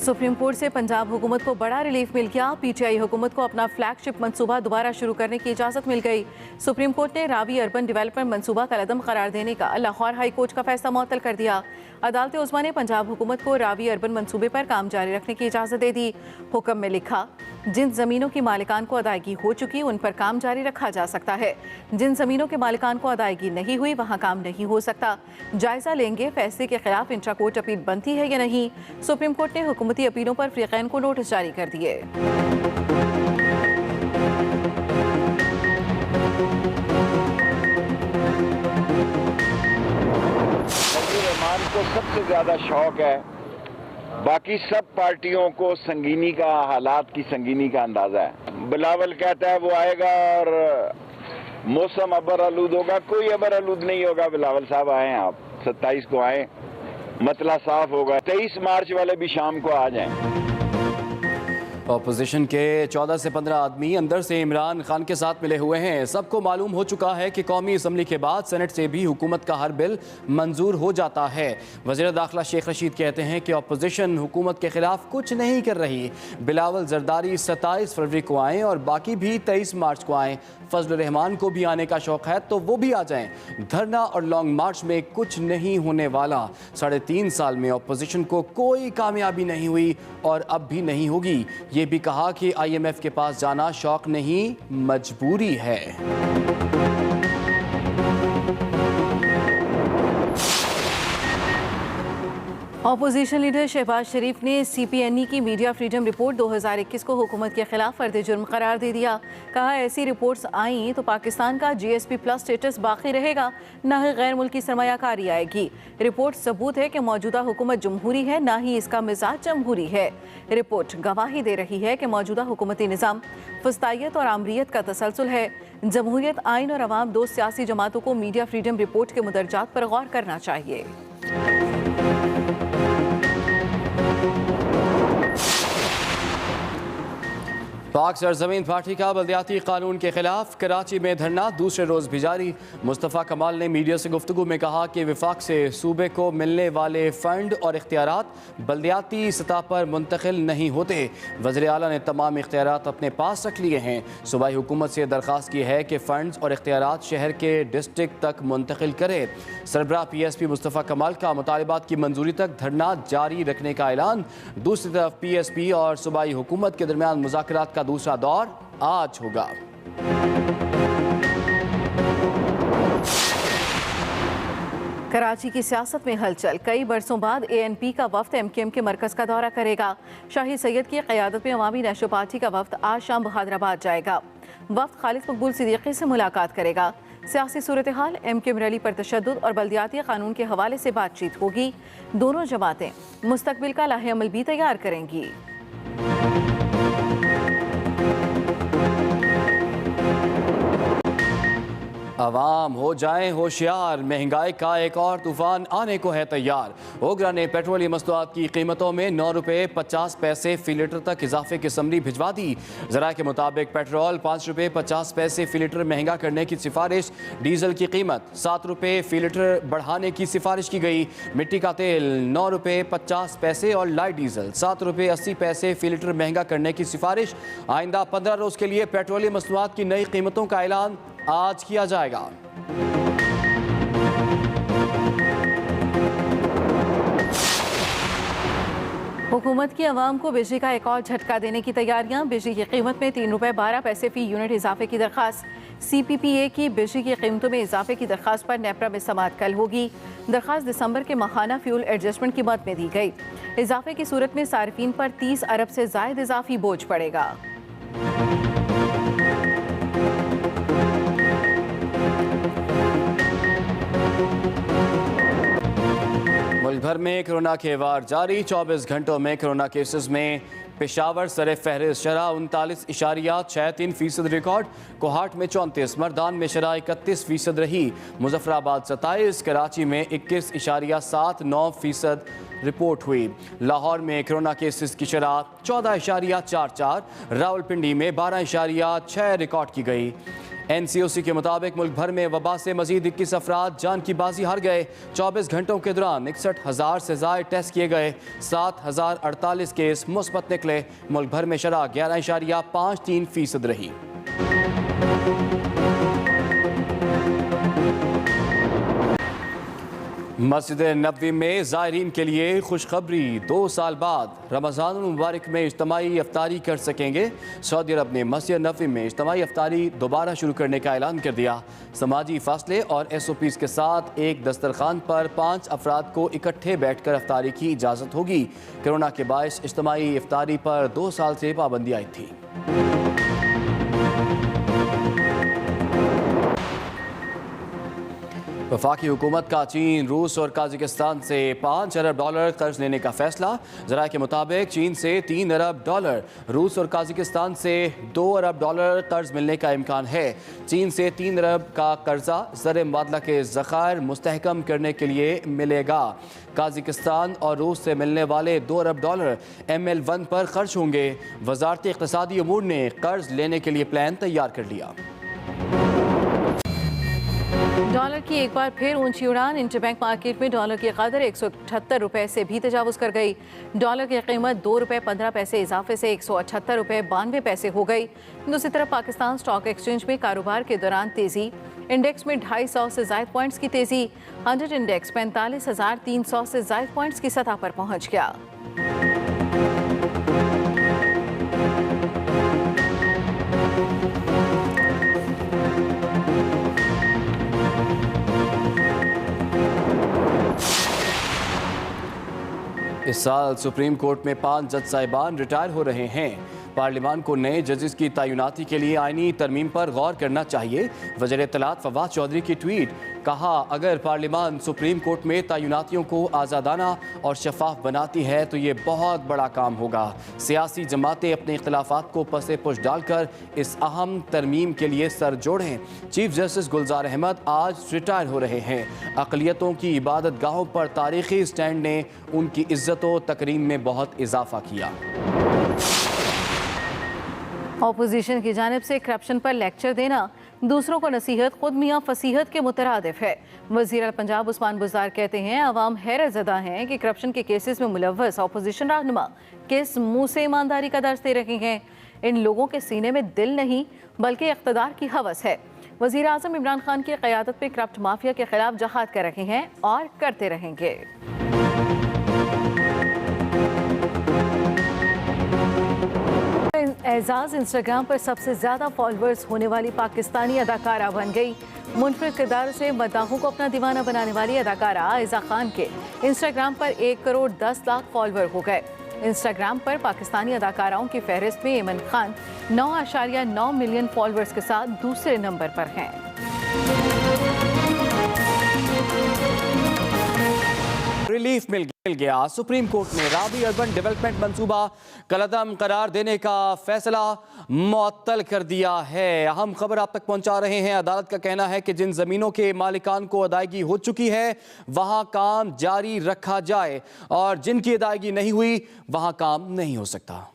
Supreme court से पंजाब हुकूमत को बड़ा रिलीफ मिल गया। पीटीआई हुकूमत को अपना फ्लैगशिप मंसूबा दोबारा शुरू करने की इजाज़त मिल गई। सुप्रीम कोर्ट ने रावी अर्बन डेवलपमेंट मंसूबा कलअदम करार देने का लाहौर हाई कोर्ट का फैसला मुअत्तल कर दिया। अदालत उज़्मा ने पंजाब हुकूमत को रावी अर्बन मंसूबे पर काम जारी रखने की इजाज़त दे दी। हुक्म में लिखा, जिन ज़मीनों की मालिकान को अदायगी हो चुकी उन पर काम जारी रखा जा सकता है। जिन ज़मीनों के मालिकान को अदायगी नहीं हुई वहाँ काम नहीं हो सकता। जायज़ा लेंगे फैसले के खिलाफ इंट्रा कोर्ट अपील बनती है या नहीं। सुप्रीम कोर्ट ने हुकूमती अपीलों पर फ़रीक़ैन को नोटिस जारी कर दिए। रहमान को सबसे ज़्यादा शौक है, बाकी सब पार्टियों को संगीनी का, हालात की संगीनी का अंदाजा है। बिलावल कहता है वो आएगा और मौसम अबर आलूद होगा, कोई अबर आलूद नहीं होगा। बिलावल साहब आए, आप 27 को आए, मतला साफ होगा। 23 मार्च वाले भी शाम को आ जाएं। अपोजिशन के 14 से 15 आदमी अंदर से इमरान खान के साथ मिले हुए हैं। सबको मालूम हो चुका है कि कौमी असम्बली के बाद सेनेट से भी हुकूमत का हर बिल मंजूर हो जाता है। वज़ीर दाखिला शेख रशीद कहते हैं कि अपोजिशन हुकूमत के खिलाफ कुछ नहीं कर रही। बिलावल जरदारी 27 फरवरी को आएँ और बाकी भी 23 मार्च को आएँ। फजल रहमान को भी आने का शौक़ है तो वो भी आ जाएं। धरना और लॉन्ग मार्च में कुछ नहीं होने वाला। 3.5 साल में अपोजिशन को कोई कामयाबी नहीं हुई और अब भी नहीं होगी। ये भी कहा कि IMF के पास जाना शौक नहीं, मजबूरी है। अपोजिशन लीडर शहबाज शरीफ ने CPNE की मीडिया फ्रीडम रिपोर्ट 2021 को हुकूमत के खिलाफ फर्द जुर्म करार दे दिया। कहा, ऐसी रिपोर्ट्स आई तो पाकिस्तान का GSP+ स्टेटस बाकी रहेगा, न ही गैर मुल्की सरमायाकारी आएगी। रिपोर्ट सबूत है कि मौजूदा हुकूमत जमहूरी है, ना ही इसका मिजाज जमहूरी है। रिपोर्ट गवाही दे रही है कि मौजूदा हुकूमती निज़ाम फस्तायत और आमरीत का तसलसल है। जमहूरियत आइन और अवाम दो सियासी जमातों को मीडिया फ्रीडम रिपोर्ट के मुदरजात पर गौर करना चाहिए। पाक सरजमीन पार्टी का बल्दियाती कानून के खिलाफ कराची में धरना दूसरे रोज़ भी जारी। मुस्तफ़ा कमाल ने मीडिया से गुफ्तगू में कहा कि विफाक से सूबे को मिलने वाले फ़ंड और इख्तियारात बल्दियाती सतह पर मुंतकिल नहीं होते। वज़ीर आला ने तमाम इख्तियारात अपने पास रख लिए हैं। सूबाई हुकूमत से दरख्वास्त की है कि फ़ंड्स और इख्तियारात शहर के डिस्ट्रिक्ट तक मुंतकिल करे। सरबराह PSP मुस्तफ़ा कमाल का मुतालिबात की मंजूरी तक धरना जारी रखने का ऐलान। दूसरी तरफ PSP और सूबाई हुकूमत के दरमियान मुज़ाकरात का दूसरा दौर आज होगा। कराची की सियासत में हलचल। कई बरसों बाद ANP का वफ्द MKM के मरकज का दौरा करेगा। शाही सैयद की क़यादत में अवामी नेशनल पार्टी का वफ्द आज शाम बहादराबाद जाएगा। वफ्द खालिद मकबूल सिद्दीकी से मुलाकात करेगा। सियासी सूरत हाल, MKM रैली पर तशद्दुद और बल्दियाती कानून के हवाले से बातचीत होगी। दोनों जमातें मुस्तकबिल का लाहे अमल भी तैयार करेंगी। अवाम हो जाएं होशियार, महंगाई का एक और तूफान आने को है तैयार। ओगरा ने पेट्रोलियम मसनूआत की कीमतों में 9 रुपये 50 पैसे फी लीटर तक इजाफे की समरी भिजवा दी। ज़रा के मुताबिक पेट्रोल 5 रुपये 50 पैसे फी लीटर महंगा करने की सिफारिश, डीजल की कीमत 7 रुपये फी लीटर बढ़ाने की सिफारिश की गई। मिट्टी का तेल 9 रुपये 50 पैसे और लाइट डीजल 7 रुपये 80 पैसे फी लीटर महंगा करने की सिफारिश। आइंदा 15 रोज़ के लिए पेट्रोलियम मसनूआत की नई कीमतों का ऐलान आज किया जाएगा। हुकूमत की अवाम को बिजली का एक और झटका देने की तैयारियां। बिजली की कीमत में 3 रुपये 12 पैसे फी यूनिट इजाफे की दरख्वास्त। CPPA की बिजली की कीमतों में इजाफे की दरख्वास्त पर नेपरा में समाअत कल होगी। दरख्वास्त दिसंबर के माहाना फ्यूल एडजस्टमेंट की मद में दी गई। इजाफे की सूरत में सार्फिन पर 30 अरब से ज़ायद इजाफी बोझ पड़ेगा। मुल्क भर में कोरोना के वार जारी। 24 घंटों में कोरोना केसेस में पेशावर सरे फहरिस्त शरह 39.63% रिकॉर्ड। कोहाट में 34, मर्दान में शरह 31% रही। मुजफ्फराबाद 27, कराची में 21.79% रिपोर्ट हुई। लाहौर में कोरोना केसेस की शरह 14.44, रावलपिंडी में 12.6 रिकॉर्ड की गई। NCOC के मुताबिक मुल्क भर में वबा से मजीद 21 अफराद जान की बाजी हार गए। 24 घंटों के दौरान 61,000 से ज़ायद टेस्ट किए गए। 7,048 केस मुस्बत निकले। मुल्क भर में शरह 11.53% रही। मस्जिद नबवी में ज़ायरीन के लिए खुशखबरी, 2 साल बाद रमज़ान मुबारक में इज्तिमाई अफ्तारी कर सकेंगे। सऊदी अरब ने मस्जिद नबवी में इज्तिमाई अफ्तारी दोबारा शुरू करने का ऐलान कर दिया। समाजी फासले और SOPs के साथ एक दस्तरखान पर 5 अफराद को इकट्ठे बैठकर अफ्तारी की इजाज़त होगी। कोरोना के बायस इज्तिमाई अफ्तारी पर 2 साल से पाबंदी आई थी। वफाकी हुकूमत का चीन, रूस और काजाकिस्तान से $5 अरब कर्ज लेने का फैसला। ज़राए के मुताबिक चीन से $3 अरब, रूस और काजाकिस्तान से $2 अरब कर्ज मिलने का इम्कान है। चीन से $3 अरब का कर्जा ज़र मुबादला के ज़खायर मुस्तहकम करने के लिए मिलेगा। काजाकिस्तान और रूस से मिलने वाले $2 अरब ML1 पर खर्च होंगे। वज़ारत इक़्तिसादी उमूर ने कर्ज लेने के लिए प्लान तैयार कर लिया। डॉलर की एक बार फिर ऊंची उड़ान। इंटरबैंक मार्केट में डॉलर की कदर 178 रुपए से भी तजावुज़ कर गई। डॉलर की कीमत ₹2.15 इजाफे से ₹178.92 हो गई। दूसरी तरफ पाकिस्तान स्टॉक एक्सचेंज में कारोबार के दौरान तेजी। इंडेक्स में 250 से ज़ायद पॉइंट्स की तेजी। 100 इंडेक्स 45,300 से ज़ायद पॉइंट्स की सतह पर पहुंच गया। इस साल सुप्रीम कोर्ट में 5 जज साहिबान रिटायर हो रहे हैं। पार्लियामान को नए जजेस की तैनाती के लिए आईनी तरमीम पर गौर करना चाहिए। वज़ीर इत्तलात फवाद चौधरी की ट्वीट, कहा अगर पार्लियामान सुप्रीम कोर्ट में तैनातियों को आज़ादाना और शफाफ बनाती है तो ये बहुत बड़ा काम होगा। सियासी जमातें अपने इख्तिलाफात को पसे पुश डालकर इस अहम तरमीम के लिए सर जोड़ें। चीफ जस्टिस गुलजार अहमद आज रिटायर हो रहे हैं। अक़लियतों की इबादत गाहों पर तारीखी स्टैंड ने उनकी इज्जत व तकरीम में बहुत इजाफा किया। ऑपोजिशन की जानिब से करप्शन पर लेक्चर देना दूसरों को नसीहत खुद मियाँ फसीहत के मुतरादिफ है। वज़ीर पंजाब उस्मान बुज़दार कहते हैं अवाम हैरत ज़दा हैं कि करप्शन के केसेस में मुलव्वस ऑपोजिशन रहनुमा किस मुँह से ईमानदारी का दर्ज दे रहे हैं। इन लोगों के सीने में दिल नहीं बल्कि इक़्तिदार की हवस है। वज़ीर आज़म इमरान खान की क़यादत में करप्ट माफिया के खिलाफ जहाद कर रहे हैं और करते रहेंगे। एजाज इंस्टाग्राम पर सबसे ज़्यादा फॉलोअर्स होने वाली पाकिस्तानी अदाकारा बन गई। मुनफरिद किरदार से मदाहों को अपना दीवाना बनाने वाली अदाकारा आयजा खान के इंस्टाग्राम पर 1,10,00,000 फॉलोअर हो गए। इंस्टाग्राम पर पाकिस्तानी अदाकाराओं की फहरिस्त में एमन खान 9.9 मिलियन फॉलोअर्स के साथ दूसरे नंबर पर हैं। रिलीफ मिल गया। सुप्रीम कोर्ट ने रावी अर्बन डेवलपमेंट मंसूबा कलअदम करार देने का फैसला मुअत्तल कर दिया है। अहम खबर आप तक पहुंचा रहे हैं। अदालत का कहना है कि जिन जमीनों के मालिकान को अदायगी हो चुकी है वहां काम जारी रखा जाए और जिनकी अदायगी नहीं हुई वहां काम नहीं हो सकता।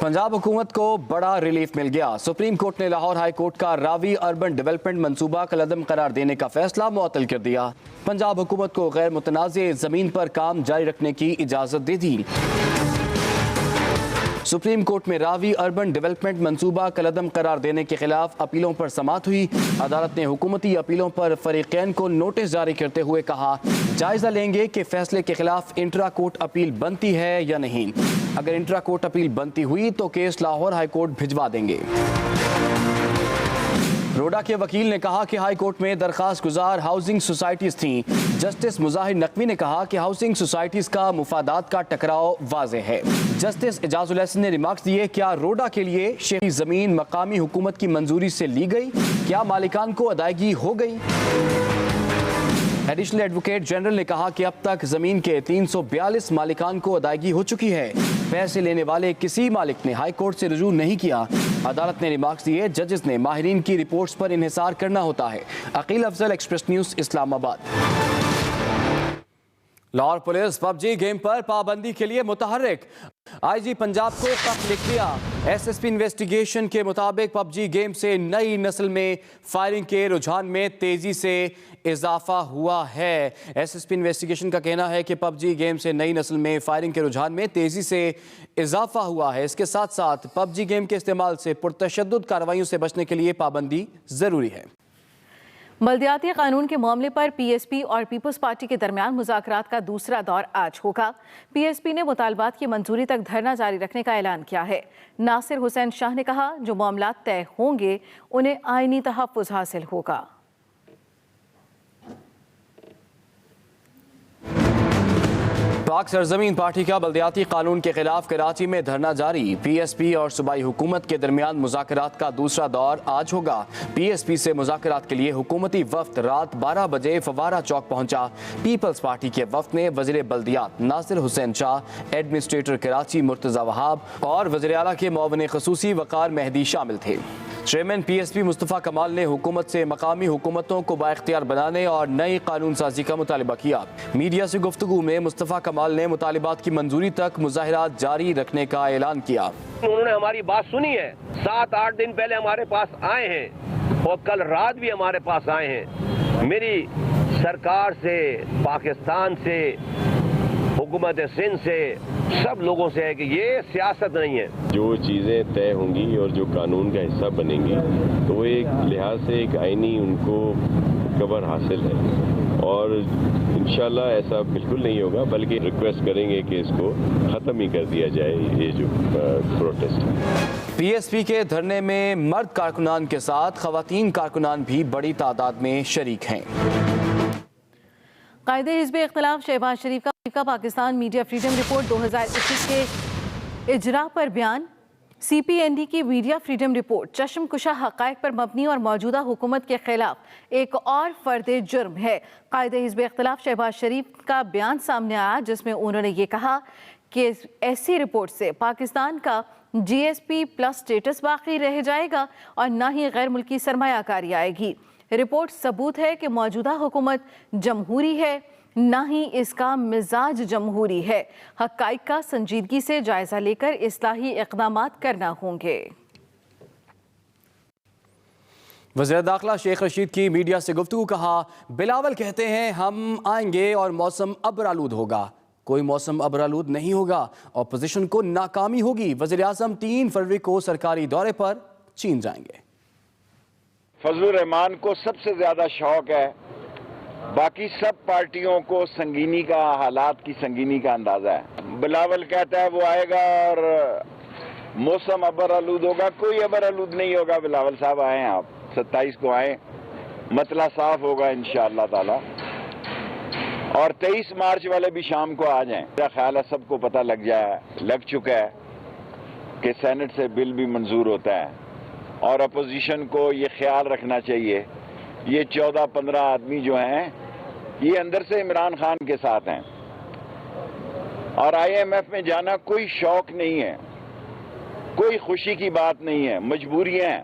पंजाब हुकूमत को बड़ा रिलीफ मिल गया। सुप्रीम कोर्ट ने लाहौर हाई कोर्ट का रावी अर्बन डेवलपमेंट मंसूबा कलअदम करार देने का फैसला मुअत्तल कर दिया। पंजाब हुकूमत को गैर मुतनाज़े जमीन पर काम जारी रखने की इजाजत दे दी। सुप्रीम कोर्ट में रावी अर्बन डेवलपमेंट मंसूबा कलअदम करार देने के खिलाफ अपीलों पर समाअत हुई। अदालत ने हुकूमती अपीलों पर फरीकैन को नोटिस जारी करते हुए कहा जायजा लेंगे कि फैसले के खिलाफ इंट्रा कोर्ट अपील बनती है या नहीं। अगर इंट्रा कोर्ट अपील बनती हुई तो केस लाहौर हाई कोर्ट भिजवा देंगे। रोडा के वकील ने कहा कि हाई कोर्ट में दरखास्त गुजार हाउसिंग सोसाइटीज थीं। जस्टिस मुजाहिर नकवी ने कहा कि हाउसिंग सोसाइटीज का मुफादात का टकराव वाज़ेह है। जस्टिस एजाजुल हसन ने रिमार्क्स दिए, क्या रोडा के लिए शहरी जमीन मकामी हुकूमत की मंजूरी से ली गई? क्या मालिकान को अदायगी हो गई? एडिशनल एडवोकेट जनरल ने कहा कि अब तक जमीन के 342 मालिकान को अदायगी हो चुकी है। पैसे लेने वाले किसी मालिक ने हाई कोर्ट से रुजू नहीं किया। अदालत ने रिमार्क्स दिए, जजेस ने माहिरीन की रिपोर्ट्स पर इन्हिसार करना होता है। Aqeel Afzal, Express News, Islamabad. Lahore police PUBG game पर पाबंदी के लिए मुतहर्रिक। आईजी पंजाब को खत लिख दिया। एसएसपी इन्वेस्टिगेशन के मुताबिक पबजी गेम से नई नस्ल में फायरिंग के रुझान में तेजी से इजाफा हुआ है। एसएसपी इन्वेस्टिगेशन का कहना है कि पबजी गेम से नई नस्ल में फायरिंग के रुझान में तेजी से इजाफा हुआ है। इसके साथ साथ पबजी गेम के इस्तेमाल से पुरतशद्दुद कार्रवाइयों से बचने के लिए पाबंदी जरूरी है। बल्दियाती कानून के मामले पर पीएसपी और पीपल्स पार्टी के दरमियान मुज़ाकरात का दूसरा दौर आज होगा। पीएसपी ने मुतालबात की मंजूरी तक धरना जारी रखने का ऐलान किया है। नासिर हुसैन शाह ने कहा, जो मामला तय होंगे उन्हें आईनी तहफ़्फ़ुज़ हासिल होगा। पाक सरजमीन पार्टी का बल्दियाती कानून के खिलाफ कराची में धरना जारी। पीएसपी और सूबाई हुकूमत के दरमियान मुज़ाकरात का दूसरा दौर आज होगा। पीएसपी से मुज़ाकरात के लिए हुकूमती वफ्द रात 12 बजे फवारा चौक पहुंचा। पीपल्स पार्टी के वफ्द में वज़ीर बल्दियात नासिर हुसैन शाह, एडमिनिस्ट्रेटर कराची मुर्तज़ा वहाब और वज़ीर आला के मुअव्विन ख़ुसूसी वक़ार मेहदी शामिल थे। चेयरमैन पीएसपी मुस्तफ़ा कमाल ने हुकूमत से मकामी हुकूमतों को बाइख्तियार बनाने और नई कानून साजी का मुतालबा किया। मीडिया से गुफ्तगू में मुस्तफ़ा कमाल ने मुतालिबात की मंजूरी तक मुज़ाहिरात जारी रखने का ऐलान किया। उन्होंने हमारी बात सुनी है, 7-8 दिन पहले हमारे पास आए हैं और कल रात भी हमारे पास आए हैं। मेरी सरकार से, पाकिस्तान से, हुकूमत सिंध से, सब लोगों से है कि ये सियासत नहीं है। जो चीज़ें तय होंगी और जो कानून का हिस्सा बनेंगी तो वो एक लिहाज से एक आईनी उनको कवर हासिल है और इंशाल्लाह ऐसा बिल्कुल नहीं होगा, बल्कि रिक्वेस्ट करेंगे कि इसको ख़त्म ही कर दिया जाए ये जो प्रोटेस्ट है। पीएसपी के धरने में मर्द कारकुनान के साथ ख़वातीन कारकुनान भी बड़ी तादाद में शरीक हैं। कायदे हिज़्ब इख्तिलाफ शहबाज शरीफ का पाकिस्तान मीडिया फ्रीडम रिपोर्ट 2021 के इजरा पर बयान। CPND की मीडिया फ्रीडम रिपोर्ट चश्मकुशा हक़ाइक़ पर मबनी और मौजूदा हुकूमत के खिलाफ एक और फ़र्द जुर्म है। कायदे हिज़्ब इख्तिलाफ शहबाज शरीफ का बयान सामने आया जिसमें उन्होंने ये कहा कि ऐसी रिपोर्ट से पाकिस्तान का GSP+ स्टेटस बाकी रह जाएगा और ना ही गैर मुल्की सरमायाकारी आएगी। रिपोर्ट सबूत है कि मौजूदा हुकूमत जमहूरी है, ना ही इसका मिजाज जमहूरी है। हक़ाइक़ का संजीदगी से जायजा लेकर इस्लाही इक़दामात करना होंगे। वज़ीर दाखिला शेख रशीद की मीडिया से गुफ्तगू। कहा, बिलावल कहते हैं हम आएंगे और मौसम अब्रालूद होगा। कोई मौसम अब्रालूद नहीं होगा, अपोजिशन को नाकामी होगी। वज़ीर आज़म 3 फरवरी को सरकारी दौरे पर चीन जाएंगे। फजलुर रहमान को सबसे ज्यादा शौक है, बाकी सब पार्टियों को संगीनी का, हालात की संगीनी का अंदाजा है। बिलावल कहता है वो आएगा और मौसम अबर आलूद होगा। कोई अबर आलूद नहीं होगा। बिलावल साहब आए, आप 27 को आए, मतला साफ होगा इंशाअल्लाह ताला। और 23 मार्च वाले भी शाम को आ जाएं। मेरा ख्याल है सबको पता लग चुका है कि सेनेट से बिल भी मंजूर होता है और अपोजिशन को ये ख्याल रखना चाहिए, ये 14-15 आदमी जो हैं ये अंदर से इमरान खान के साथ हैं और IMF में जाना कोई शौक नहीं है, कोई खुशी की बात नहीं है, मजबूरियां हैं।